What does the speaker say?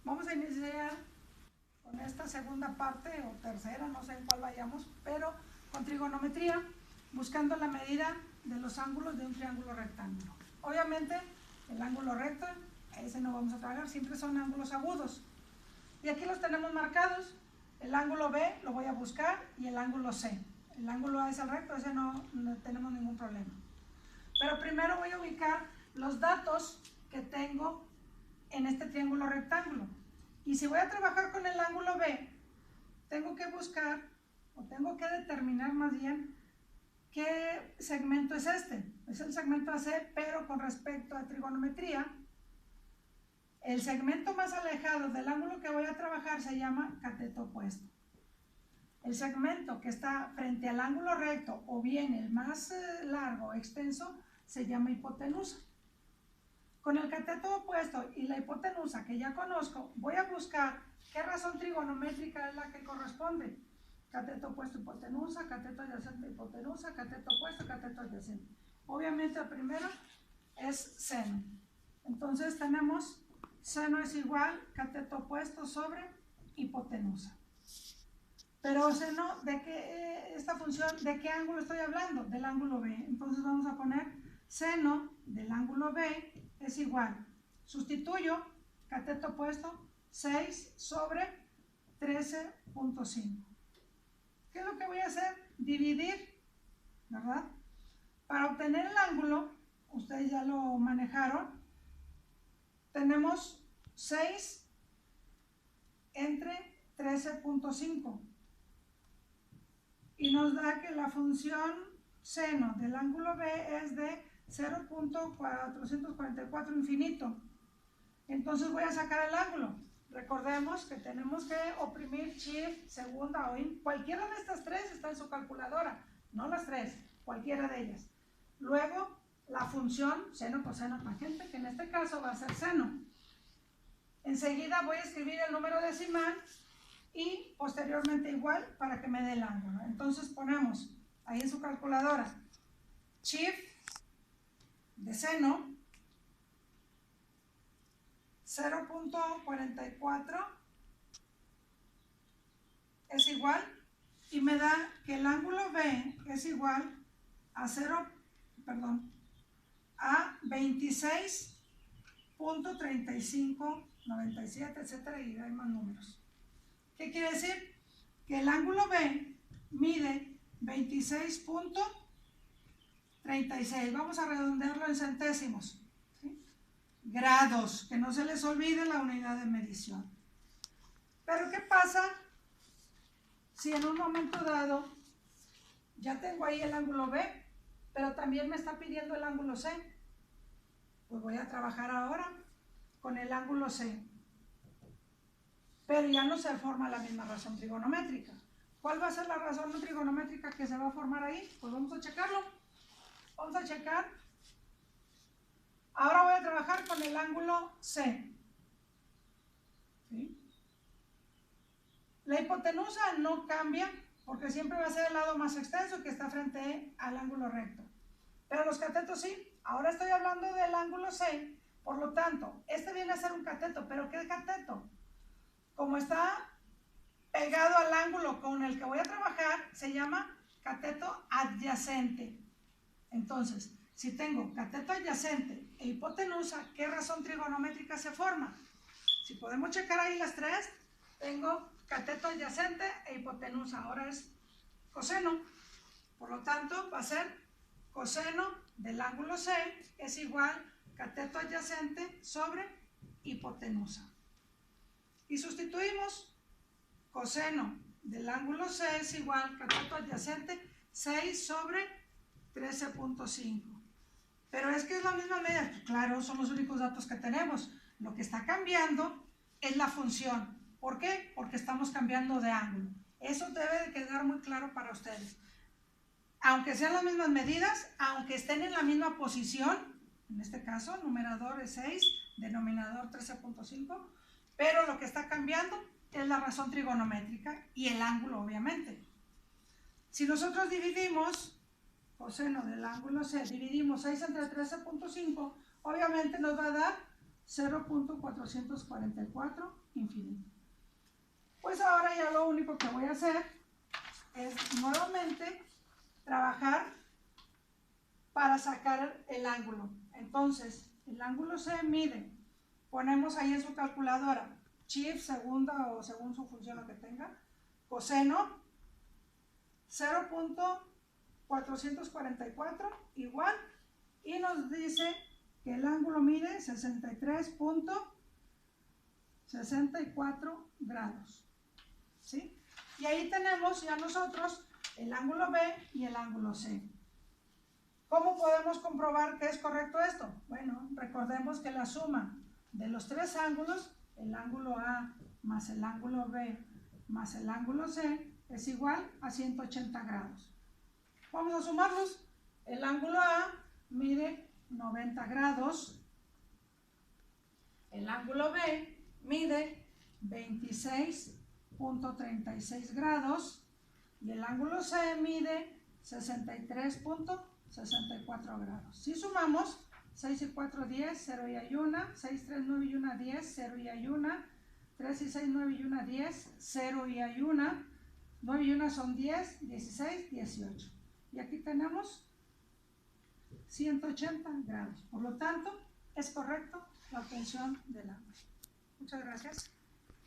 Vamos a iniciar con esta segunda parte o tercera, no sé en cuál vayamos, pero con trigonometría, buscando la medida de los ángulos de un triángulo rectángulo. Obviamente, el ángulo recto, ese no vamos a trabajar, siempre son ángulos agudos. Y aquí los tenemos marcados. El ángulo B lo voy a buscar y el ángulo C. El ángulo A es el recto, ese no tenemos ningún problema. Pero primero voy a ubicar los datos que tengo en este triángulo rectángulo. Y si voy a trabajar con el ángulo B, tengo que buscar, o tengo que determinar más bien, qué segmento es este. Es el segmento AC, pero con respecto a trigonometría, el segmento más alejado del ángulo que voy a trabajar se llama cateto opuesto. El segmento que está frente al ángulo recto, o bien el más largo o extenso, se llama hipotenusa. Con el cateto opuesto y la hipotenusa que ya conozco, voy a buscar qué razón trigonométrica es la que corresponde. Cateto opuesto, hipotenusa, cateto adyacente, hipotenusa, cateto opuesto, cateto adyacente. Obviamente el primero es seno. Entonces tenemos seno es igual cateto opuesto sobre hipotenusa. Pero seno, ¿de qué esta función, de qué ángulo estoy hablando? Del ángulo B. Entonces vamos a poner seno del ángulo B es igual, sustituyo cateto opuesto 6 sobre 13.5. ¿Qué es lo que voy a hacer? Dividir, ¿verdad? Para obtener el ángulo, ustedes ya lo manejaron, tenemos 6 entre 13.5 y nos da que la función seno del ángulo B es de 0.444 infinito. Entonces voy a sacar el ángulo. Recordemos que tenemos que oprimir Shift, segunda o cualquiera de estas tres está en su calculadora, no las tres, cualquiera de ellas. Luego la función seno, coseno, tangente, que en este caso va a ser seno. Enseguida voy a escribir el número decimal y posteriormente igual para que me dé el ángulo. Entonces ponemos ahí en su calculadora Shift de seno 0.44 es igual y me da que el ángulo B es igual a 26.3597, etcétera, y hay más números. ¿Qué quiere decir? Que el ángulo B mide 26.36. Vamos a redondearlo en centésimos. ¿Sí? Grados, que no se les olvide la unidad de medición. Pero ¿qué pasa si en un momento dado ya tengo ahí el ángulo B, pero también me está pidiendo el ángulo C? Pues voy a trabajar ahora con el ángulo C. Pero ya no se forma la misma razón trigonométrica. ¿Cuál va a ser la razón trigonométrica que se va a formar ahí? Pues vamos a checarlo. Vamos a checar. Ahora voy a trabajar con el ángulo C. ¿Sí? La hipotenusa no cambia porque siempre va a ser el lado más extenso que está frente al ángulo recto. Pero los catetos sí. Ahora estoy hablando del ángulo C. Por lo tanto, este viene a ser un cateto. ¿Pero qué cateto? Como está pegado al ángulo con el que voy a trabajar, se llama cateto adyacente. Entonces, si tengo cateto adyacente e hipotenusa, ¿qué razón trigonométrica se forma? Si podemos checar ahí las tres, tengo cateto adyacente e hipotenusa. Ahora es coseno. Por lo tanto, va a ser coseno del ángulo C es igual cateto adyacente sobre hipotenusa. Y sustituimos. Coseno del ángulo C es igual cateto adyacente 6 sobre 13.5. Pero es que es la misma medida. Claro, son los únicos datos que tenemos. Lo que está cambiando es la función. ¿Por qué? Porque estamos cambiando de ángulo. Eso debe de quedar muy claro para ustedes. Aunque sean las mismas medidas, aunque estén en la misma posición, en este caso, numerador es 6, denominador 13.5, pero lo que está cambiando es la razón trigonométrica y el ángulo, obviamente. Si nosotros dividimos coseno del ángulo C, dividimos 6 entre 13.5, obviamente nos va a dar 0.444 infinito. Pues ahora ya lo único que voy a hacer es nuevamente trabajar para sacar el ángulo. Entonces, el ángulo se mide, ponemos ahí en su calculadora, shift, segunda o según su función lo que tenga, coseno 0.444 igual, y nos dice que el ángulo mide 63.64 grados, ¿sí? Y ahí tenemos ya nosotros el ángulo B y el ángulo C. ¿Cómo podemos comprobar que es correcto esto? Bueno, recordemos que la suma de los tres ángulos, el ángulo A más el ángulo B más el ángulo C, es igual a 180 grados. Vamos a sumarlos. El ángulo A mide 90 grados, el ángulo B mide 26.36 grados y el ángulo C mide 63.64 grados. Si sumamos 6 y 4, 10, 0 y hay 1, 6, 3, 9 y 1, 10, 0 y hay 1, 3 y 6, 9 y 1, 10, 0 y hay 1, 9 y 1 son 10, 16, 18. Y aquí tenemos 180 grados. Por lo tanto, es correcto la obtención del ángulo. Muchas gracias.